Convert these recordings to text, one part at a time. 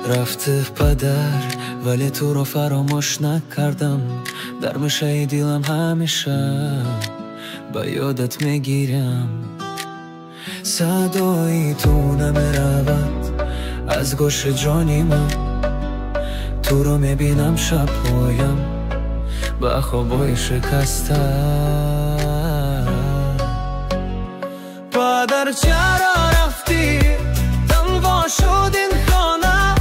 رفته پدر ولی تو رو فراموش نکردم. در مشه دیلم همیشه با یادت میگیرم. صدای تو نمیرود از گوش جانی من. تو رو میبینم شب پایم با خوابای شکسته. پدر چرا رفتی؟ تنها شد این خانه.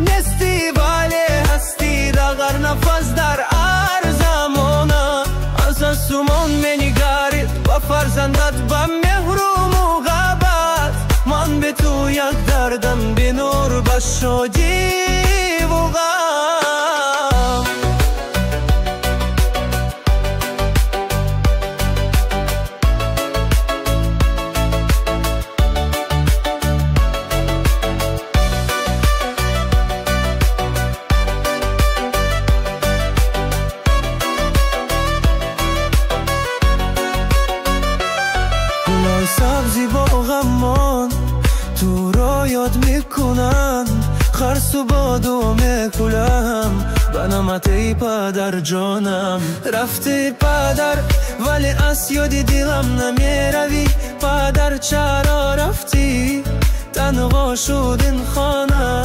نستی ولی هستی دگر نفس در هر زمانه. از آسمان منگرید و فرزندت به مهر و محبت. من به تو یک دردم به نور به شادی و غم. سبزی با غمان تو را یاد میکنن. خرس و بادو میکلم به نمت ای پدر جانم. رفتی پدر ولی از یاد دیلم نمیروی. پدر چرا رفتی؟ تنها شد این خانه.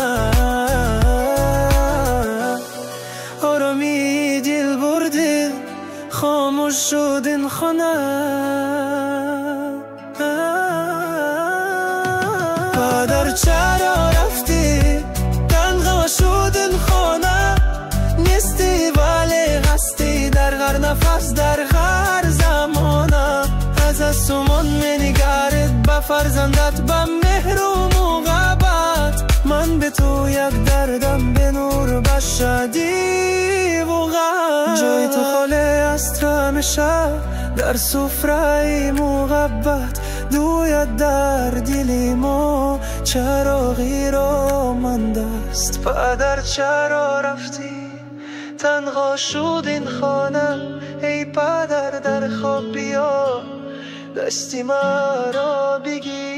آرامی دل بردی خاموش شد این خانه. پدر چرا رفتی؟ تنها شد این خانه. نیستی ولی هستی در هر نفس در هر زمانه. از آسمان منگرید به فرزندت به مهر و محبت. من به تو یک دردم به نور به شادی و غم. جای تو خالی است همیشه در سفره محبت. دوید در دل ما چراغی را مانده است. پدر چرا رفتی؟ تنها شد این خانه. ای پدر در خواب بیا دستی مرا بگیر.